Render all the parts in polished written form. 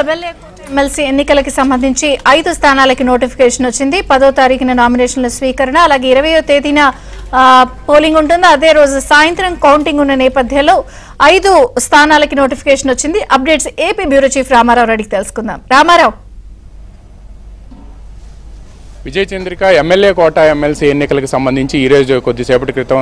MLA MLC ఎన్నికలకు సంబంధించి 5 స్థానాలకి నోటిఫికేషన్ వచ్చింది. 10వ తారీఖున నామినేషన్ల స్వీకరణ, అలాగే 20వ తేదీన పోలింగ్ ఉంటుంది. అదే రోజు సాయంత్రం కౌంటింగ్ ఉన్న నేపథ్యంలో 5 స్థానాలకి నోటిఫికేషన్ వచ్చింది. Updates AP bureau chief Ramarao రెడ్డికి తెలుసుకుందాం. Ramarao. Vijay Chandrika MLA quota MLC ఎన్నికలకు సంబంధించి ఈరోజు కొద్దిసేపటి క్రితం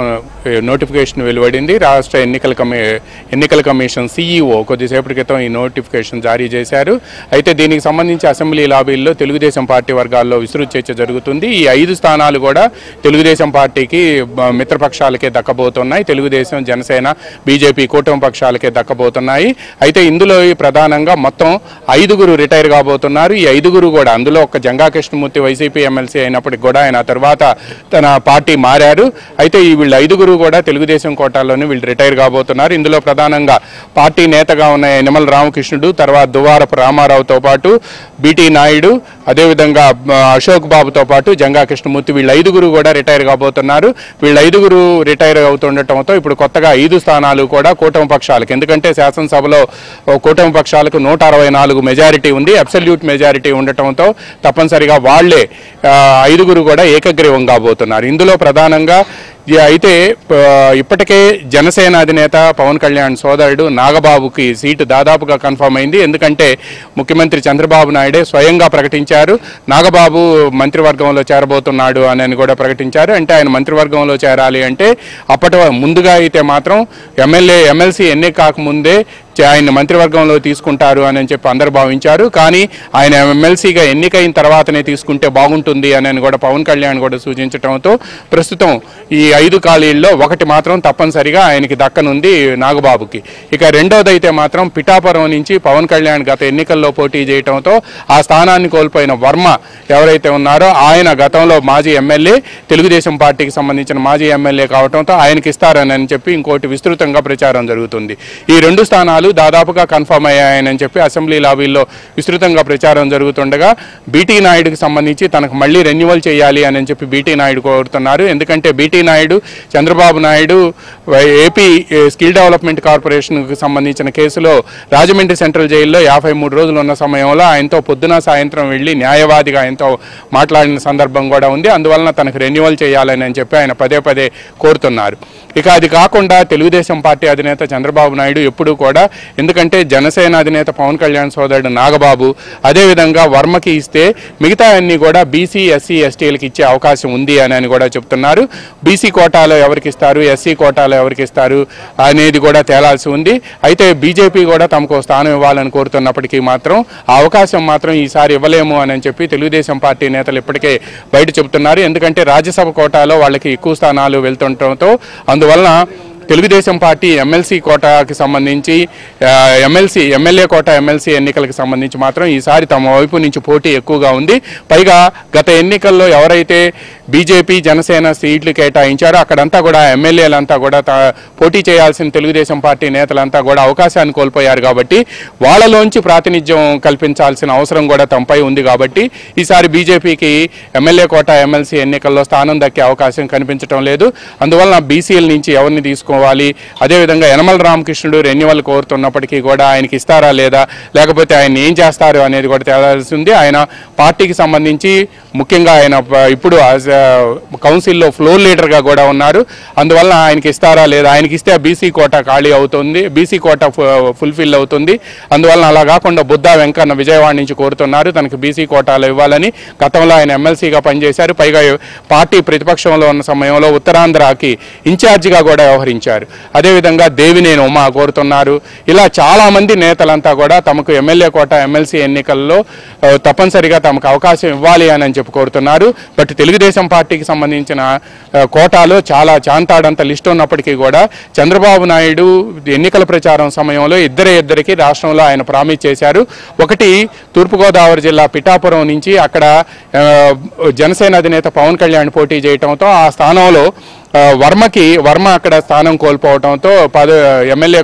నోటిఫికేషన్ వెలువడింది. రాష్ట్ర ఎన్నికల కమిషన్ CEO కొద్దిసేపటి క్రితం ఈ నోటిఫికేషన్ జారీ చేశారు. అయితే దీనికి సంబంధించి అసెంబ్లీ లాబీల్లో తెలుగుదేశం పార్టీ వర్గాల్లో విస్తృత చర్చ జరుగుతుంది. ఈ 5 స్థానాలు కూడా తెలుగుదేశం పార్టీకి మిత్రపక్షాలకే దక్కబోతున్నాయి. తెలుగుదేశం, జనసేన, బీజేపీ కూటమి పక్షాలకే దక్కబోతున్నాయి. అయితే ఇందులో ప్రధానంగా మొత్తం 5గురు రిటైర్ కాబోతున్నారు. ఈ 5గురు కూడా, అందులో ఒక జంగా కృష్ణమూర్తి వైసీపీ ఎమ్మెల్సీ అయినప్పటికీ కూడా ఆయన తర్వాత తన పార్టీ మారారు. అయితే ఈ వీళ్ళు 5గురు కూడా తెలుగుదేశం కోటాలోనే వీళ్ళు రిటైర్ కాబోతున్నారు. ఇందులో ప్రధానంగా పార్టీ నేతగా ఉన్న యనమల రామకృష్ణుడు, తర్వాత దువ్వారపు రామారావుతో పాటు బీటీ నాయుడు, అదేవిధంగా అశోక్ బాబుతో పాటు జంగా కృష్ణమూర్తి, వీళ్ళు 5గురు కూడా రిటైర్ కాబోతున్నారు. వీళ్ళు 5గురు రిటైర్ అవుతుండటంతో ఇప్పుడు కొత్తగా 5 స్థానాలు కూడా కూటమి పక్షాలకు, ఎందుకంటే శాసనసభలో కూటమి పక్షాలకు 164 మెజారిటీ ఉంది. అబ్సల్యూట్ మెజారిటీ ఉండటంతో తప్పనిసరిగా వాళ్లే 5గురు కూడా ఏకగ్రీవం కాబోతున్నారు. ఇందులో ప్రధానంగా అయితే ఇప్పటికే జనసేన అధినేత పవన్ కళ్యాణ్ సోదరుడు నాగబాబుకి సీటు దాదాపుగా కన్ఫర్మ్ అయింది. ఎందుకంటే ముఖ్యమంత్రి చంద్రబాబు నాయుడే స్వయంగా ప్రకటించారు నాగబాబు మంత్రివర్గంలో చేరబోతున్నాడు అని కూడా ప్రకటించారు. అంటే ఆయన మంత్రివర్గంలో చేరాలి అంటే అప్పటి ముందుగా అయితే మాత్రం ఎమ్మెల్సీ ఎన్నిక కాకముందే ఆయన మంత్రివర్గంలో తీసుకుంటారు అని చెప్పి అందరూ భావించారు. కానీ ఆయన ఎమ్మెల్సీగా ఎన్నికైన తర్వాతనే తీసుకుంటే బాగుంటుంది అని కూడా పవన్ కళ్యాణ్ కూడా సూచించడంతో ప్రస్తుతం ఈ 5 ఖాళీల్లో ఒకటి మాత్రం తప్పనిసరిగా ఆయనకి దక్కనుంది నాగబాబుకి. ఇక రెండోదైతే మాత్రం పిఠాపురం నుంచి పవన్ కళ్యాణ్ గత ఎన్నికల్లో పోటీ చేయడంతో ఆ స్థానాన్ని కోల్పోయిన వర్మ ఎవరైతే ఉన్నారో ఆయన గతంలో మాజీ ఎమ్మెల్యే, తెలుగుదేశం పార్టీకి సంబంధించిన మాజీ ఎమ్మెల్యే కావడంతో ఆయనకి ఇస్తారని చెప్పి ఇంకోటి విస్తృతంగా ప్రచారం జరుగుతుంది. ఈ 2 స్థానాలు దాదాపుగా కన్ఫర్మ్ అయ్యాయని చెప్పి అసెంబ్లీ లాబీల్లో విస్తృతంగా ప్రచారం జరుగుతుండగా బీటీ నాయుడుకి సంబంధించి తనకు మళ్ళీ రెన్యువల్ చేయాలి అని చెప్పి బీటీ నాయుడు కోరుతున్నారు. ఎందుకంటే BT Naidu Chandrababu Naidu AP skill development కార్పొరేషన్కి సంబంధించిన కేసులో రాజమండ్రి సెంట్రల్ జైల్లో 53 రోజులు ఉన్న సమయంలో ఆయనతో పొద్దున సాయంత్రం వెళ్ళి న్యాయవాదిగా ఆయనతో మాట్లాడిన సందర్భం కూడా ఉంది. అందువలన తనకు రెన్యువల్ చేయాలని చెప్పి ఆయన పదే కోరుతున్నారు. ఇక అది కాకుండా తెలుగుదేశం పార్టీ అధినేత చంద్రబాబు నాయుడు ఎప్పుడూ కూడా, ఎందుకంటే జనసేన అధినేత పవన్ కళ్యాణ్ సోదరుడు నాగబాబు అదేవిధంగా వర్మకి ఇస్తే మిగతా అన్ని కూడా బీసీ, ఎస్సీ, ఎస్టీలకు ఇచ్చే అవకాశం ఉంది అని కూడా చెప్తున్నారు. బీసీ కోటాలో ఎవరికి ఇస్తారు, ఎస్సీ కోటాలో ఎవరికి ఇస్తారు అనేది కూడా తేలాల్సి ఉంది. అయితే బీజేపీ కూడా తమకు స్థానం ఇవ్వాలని కోరుతున్నప్పటికీ మాత్రం ఆ అవకాశం మాత్రం ఈసారి ఇవ్వలేము అని చెప్పి తెలుగుదేశం పార్టీ నేతలు ఇప్పటికే బయట చెబుతున్నారు. ఎందుకంటే రాజ్యసభ కోటాలో వాళ్ళకి ఎక్కువ స్థానాలు వెళ్తుండటంతో అందువలన తెలుగుదేశం పార్టీ ఎమ్మెల్సీ కోటాకి సంబంధించి ఎమ్మెల్యే కోట ఎమ్మెల్సీ ఎన్నికలకు సంబంధించి మాత్రం ఈసారి తమ వైపు నుంచి పోటీ ఎక్కువగా ఉంది. పైగా గత ఎన్నికల్లో ఎవరైతే బీజేపీ, జనసేన సీట్లు కేటాయించారో అక్కడంతా కూడా ఎమ్మెల్యేలంతా కూడా పోటీ చేయాల్సిన తెలుగుదేశం పార్టీ నేతలంతా కూడా అవకాశాన్ని కోల్పోయారు. కాబట్టి వాళ్ళలోంచి ప్రాతినిధ్యం కల్పించాల్సిన అవసరం కూడా తమపై ఉంది. కాబట్టి ఈసారి బీజేపీకి ఎమ్మెల్యే కోట ఎమ్మెల్సీ ఎన్నికల్లో స్థానం దక్కే అవకాశం కనిపించడం లేదు. అందువలన బీసీల నుంచి ఎవరిని తీసుకోవాలి, అదేవిధంగా యనమల రామకృష్ణుడు రెన్యువల్ కోరుతున్నప్పటికీ కూడా ఆయనకి ఇస్తారా లేదా, లేకపోతే ఆయన ఏం చేస్తారు అనేది కూడా తేలాల్సి ఉంది. ఆయన పార్టీకి సంబంధించి ముఖ్యంగా ఆయన ఇప్పుడు కౌన్సిల్లో ఫ్లోర్ లీడర్గా కూడా ఉన్నారు. అందువల్ల ఆయనకి ఇస్తారా లేదా, ఆయనకి ఇస్తే బీసీ కోట ఖాళీ అవుతుంది, బీసీ కోట ఫుల్ఫిల్ అవుతుంది. అందువల్ల అలా కాకుండా బుద్ధా వెంకన్న విజయవాడ నుంచి కోరుతున్నారు తనకు బీసీ కోటాలో ఇవ్వాలని. గతంలో ఆయన ఎమ్మెల్సీగా పనిచేశారు. పైగా పార్టీ ప్రతిపక్షంలో ఉన్న సమయంలో ఉత్తరాంధ్రకి ఇన్ఛార్జిగా కూడా వ్యవహరించారు. అదేవిధంగా దేవినేని ఉమా కోరుతున్నారు. ఇలా చాలామంది నేతలంతా కూడా తమకు ఎమ్మెల్యే కోట ఎమ్మెల్సీ ఎన్నికల్లో తప్పనిసరిగా తమకు అవకాశం ఇవ్వాలి అని చెప్పి కోరుతున్నారు. బట్ తెలుగుదేశం పార్టీకి సంబంధించిన కోటాలో చాలా చాంతాడంత లిస్టు ఉన్నప్పటికీ కూడా చంద్రబాబు నాయుడు ఎన్నికల ప్రచారం సమయంలో ఇద్దరికి రాష్ట్రంలో ఆయన ప్రామిస్ చేశారు. ఒకటి తూర్పుగోదావరి జిల్లా పిఠాపురం నుంచి అక్కడ జనసేన అధినేత పవన్ కళ్యాణ్ పోటీ చేయడంతో ఆ స్థానంలో వర్మ అక్కడ స్థానం కోల్పోవడంతో ఎమ్మెల్యే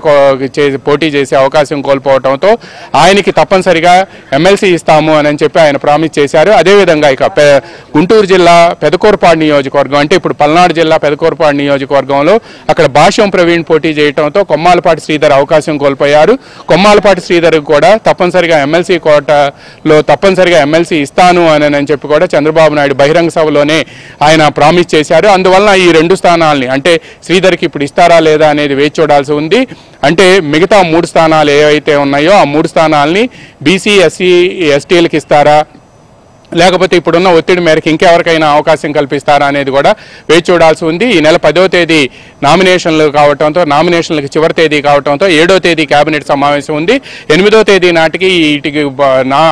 పోటీ చేసే అవకాశం కోల్పోవడంతో ఆయనకి తప్పనిసరిగా ఎమ్మెల్సీ ఇస్తాము అని చెప్పి ఆయన ప్రామిస్ చేశారు. అదేవిధంగా ఇక గుంటూరు జిల్లా పెదకూరుపాడు నియోజకవర్గం అంటే ఇప్పుడు పల్నాడు జిల్లా పెదకూరుపాడు నియోజకవర్గంలో అక్కడ భాష్యం ప్రవీణ్ పోటీ చేయడంతో కొమ్మాలపాటి శ్రీధర్ అవకాశం కోల్పోయారు. కొమ్మాలపాటి శ్రీధర్ కూడా తప్పనిసరిగా ఎమ్మెల్సీ కోటాలో తప్పనిసరిగా ఎమ్మెల్సీ ఇస్తాను అని చెప్పి కూడా చంద్రబాబు నాయుడు బహిరంగ సభలోనే ఆయన ప్రామిస్ చేశారు. అందువలన ఈ 2 స్థానాల్ని అంటే శ్రీధర్కి ఇప్పుడు ఇస్తారా లేదా అనేది వేచి చూడాల్సి ఉంది. అంటే మిగతా 3 స్థానాలు ఏవైతే ఉన్నాయో ఆ 3 స్థానాల్ని బీసీ ఎస్సీ ఎస్టీలకు ఇస్తారా లేకపోతే ఇప్పుడున్న ఒత్తిడి మేరకు ఇంకెవరికైనా అవకాశం కల్పిస్తారా అనేది కూడా వేచి చూడాల్సి ఉంది. ఈ నెల 10వ తేదీ నామినేషన్లు కావడంతో నామినేషన్లకు చివరి తేదీ కావడంతో 7వ తేదీ కేబినెట్ సమావేశం ఉంది. 8వ తేదీ నాటికి వీటికి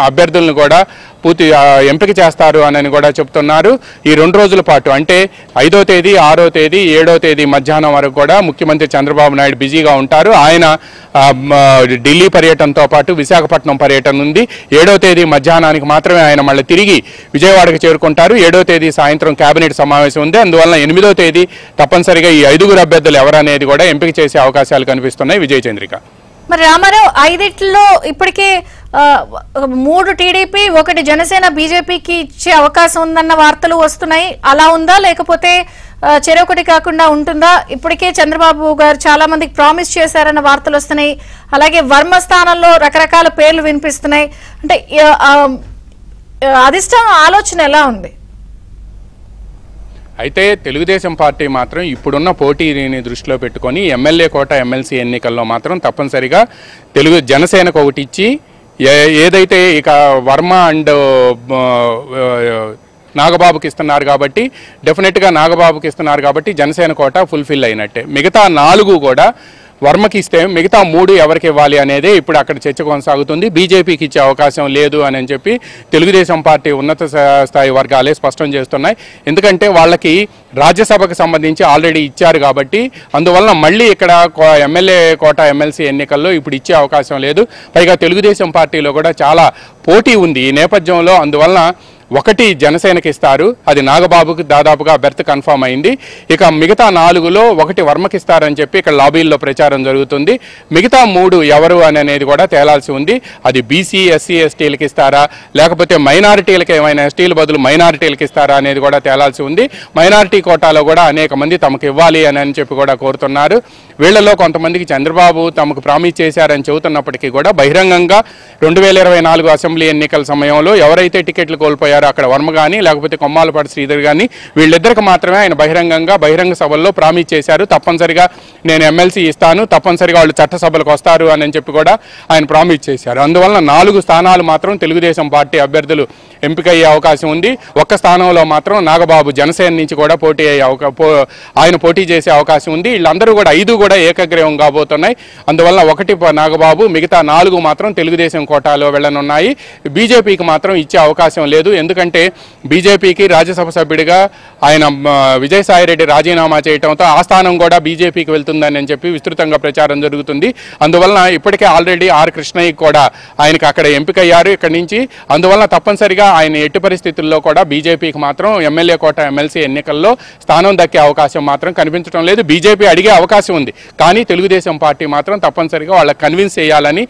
అభ్యర్థులను కూడా పూర్తి ఎంపిక చేస్తారు అని కూడా చెప్తున్నారు. ఈ 2 రోజుల పాటు అంటే 5వ తేదీ 6వ తేదీ 7వ తేదీ మధ్యాహ్నం వరకు కూడా ముఖ్యమంత్రి చంద్రబాబు నాయుడు బిజీగా ఉంటారు. ఆయన ఢిల్లీ పర్యటనతో పాటు విశాఖపట్నం పర్యటన ఉంది. 7వ తేదీ మధ్యాహ్నానికి మాత్రమే ఆయన మళ్ళీ తిరిగి విజయవాడకు చేరుకుంటారు. 7వ తేదీ సాయంత్రం కేబినెట్ సమావేశం ఉంది. అందువల్ల 8వ తేదీ తప్పనిసరిగా ఈ 5గురు అభ్యర్థులు ఎవరనేది కూడా ఎంపిక చేసే అవకాశాలు కనిపిస్తున్నాయి. విజయ చంద్రిక. మరి రామారావు 5ట్లో ఇప్పటికే 3 టీడీపీ 1 జనసేన బీజేపీకి ఇచ్చే అవకాశం ఉందన్న వార్తలు వస్తున్నాయి. అలా ఉందా లేకపోతే చెరొకటి కాకుండా ఉంటుందా? ఇప్పటికే చంద్రబాబు గారు చాలా మందికి ప్రామిస్ చేశారన్న వార్తలు వస్తున్నాయి. అలాగే వర్మ స్థానంలో రకరకాల పేర్లు వినిపిస్తున్నాయి. అంటే అధిష్టానం ఆలోచన ఎలా ఉంది? అయితే తెలుగుదేశం పార్టీ మాత్రం ఇప్పుడున్న పోటీని దృష్టిలో పెట్టుకొని ఎమ్మెల్యే కోట ఎమ్మెల్సీ ఎన్నికల్లో మాత్రం తప్పనిసరిగా జనసేనకు ఒకటి ఇచ్చి ఏదైతే ఇక వర్మ అండ్ నాగబాబుకి ఇస్తున్నారు కాబట్టి డెఫినెట్గా నాగబాబుకి ఇస్తున్నారు కాబట్టి జనసేన కోట ఫుల్ఫిల్ అయినట్టే. మిగతా 4 కూడా వర్మకి ఇస్తే మిగతా 3 ఎవరికి ఇవ్వాలి అనేది ఇప్పుడు అక్కడ చర్చ కొనసాగుతుంది. బీజేపీకి ఇచ్చే అవకాశం లేదు అని చెప్పి తెలుగుదేశం పార్టీ ఉన్నత స్థాయి వర్గాలే స్పష్టం చేస్తున్నాయి. ఎందుకంటే వాళ్ళకి రాజ్యసభకు సంబంధించి ఆల్రెడీ ఇచ్చారు కాబట్టి అందువలన మళ్ళీ ఇక్కడ ఎమ్మెల్యే కోట ఎమ్మెల్సీ ఎన్నికల్లో ఇప్పుడు ఇచ్చే అవకాశం లేదు. పైగా తెలుగుదేశం పార్టీలో కూడా చాలా పోటీ ఉంది ఈ నేపథ్యంలో. అందువలన 1 జనసేనకి ఇస్తారు, అది నాగబాబుకి దాదాపుగా బెర్త్ కన్ఫర్మ్ అయింది. ఇక మిగతా 4లో 1 వర్మకి ఇస్తారని చెప్పి ఇక్కడ లాబీల్లో ప్రచారం జరుగుతుంది. మిగతా 3 ఎవరు అనేది కూడా తేలాల్సి ఉంది. అది బీసీ ఎస్సీ ఎస్టీలకు ఇస్తారా లేకపోతే మైనారిటీలకు ఏమైనా ఎస్టీల బదులు మైనారిటీలకు ఇస్తారా అనేది కూడా తేలాల్సి ఉంది. మైనారిటీ కోటాలో కూడా అనేక మంది తమకు ఇవ్వాలి అని చెప్పి కూడా కోరుతున్నారు. వీళ్లలో కొంతమందికి చంద్రబాబు తమకు ప్రామిస్ చేశారని చెబుతున్నప్పటికీ కూడా బహిరంగంగా 2024 అసెంబ్లీ ఎన్నికల సమయంలో ఎవరైతే టికెట్లు కోల్పోయారో అక్కడ వర్మ కానీ లేకపోతే కొమ్మాలపాటి శ్రీధర్ కానీ వీళ్ళిద్దరికి మాత్రమే ఆయన బహిరంగ సభల్లో ప్రామిస్ చేశారు. తప్పనిసరిగా నేను ఎమ్మెల్సీ ఇస్తాను, తప్పనిసరిగా వాళ్ళు చట్టసభలకు వస్తారు అని చెప్పి కూడా ఆయన ప్రామిస్ చేశారు. అందువలన 4 స్థానాలు మాత్రం తెలుగుదేశం పార్టీ అభ్యర్థులు ఎంపికయ్యే అవకాశం ఉంది. 1 స్థానంలో మాత్రం నాగబాబు జనసేన నుంచి కూడా ఆయన పోటీ చేసే అవకాశం ఉంది. వీళ్ళందరూ కూడా 5 కూడా ఏకగ్రీవం కాబోతున్నాయి. అందువల్ల 1 నాగబాబు, మిగతా 4 మాత్రం తెలుగుదేశం కోటాలో వెళ్ళనున్నాయి. బీజేపీకి మాత్రం ఇచ్చే అవకాశం లేదు. ఎందుకంటే బీజేపీకి రాజ్యసభ సభ్యుడిగా ఆయన విజయసాయిరెడ్డి రాజీనామా చేయడంతో ఆ స్థానం కూడా బీజేపీకి వెళ్తుందని చెప్పి విస్తృతంగా ప్రచారం జరుగుతుంది. అందువలన ఇప్పటికే ఆల్రెడీ ఆర్ కృష్ణయ్య కూడా ఆయనకి అక్కడ ఎంపికయ్యారు ఇక్కడి నుంచి. అందువలన తప్పనిసరిగా ఆయన ఎట్టి పరిస్థితుల్లో కూడా బీజేపీకి మాత్రం ఎమ్మెల్యే కోట ఎమ్మెల్సీ ఎన్నికల్లో స్థానం దక్కే అవకాశం మాత్రం కనిపించడం లేదు. బీజేపీ అడిగే అవకాశం ఉంది కానీ తెలుగుదేశం పార్టీ మాత్రం తప్పనిసరిగా వాళ్ళకి కన్విన్స్ చేయాలని,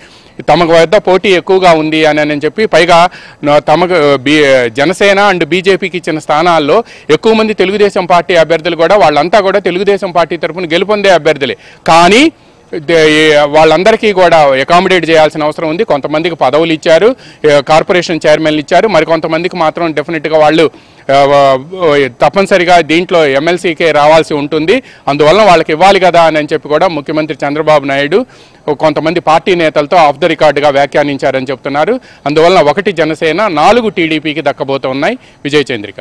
తమకు వద్ద పోటీ ఎక్కువగా ఉంది అని చెప్పి పైగా తమకు జనసేన అండ్ బీజేపీకి ఇచ్చిన స్థానాల్లో ఎక్కువ మంది తెలుగుదేశం పార్టీ అభ్యర్థులు కూడా వాళ్ళంతా కూడా తెలుగుదేశం పార్టీ తరఫున గెలుపొందే అభ్యర్థులే. కానీ వాళ్ళందరికీ కూడా అకామిడేట్ చేయాల్సిన అవసరం ఉంది. కొంతమందికి పదవులు ఇచ్చారు, కార్పొరేషన్ చైర్మన్లు ఇచ్చారు, మరికొంతమందికి మాత్రం డెఫినెట్గా వాళ్ళు తప్పనిసరిగా దీంట్లో ఎమ్మెల్సీకే రావాల్సి ఉంటుంది. అందువలన వాళ్ళకి ఇవ్వాలి కదా అని చెప్పి కూడా ముఖ్యమంత్రి చంద్రబాబు నాయుడు కొంతమంది పార్టీ నేతలతో ఆఫ్ ద రికార్డుగా వ్యాఖ్యానించారని చెప్తున్నారు. అందువలన 1 జనసేన 4 టీడీపీకి దక్కబోతున్నాయి. విజయ చంద్రిక.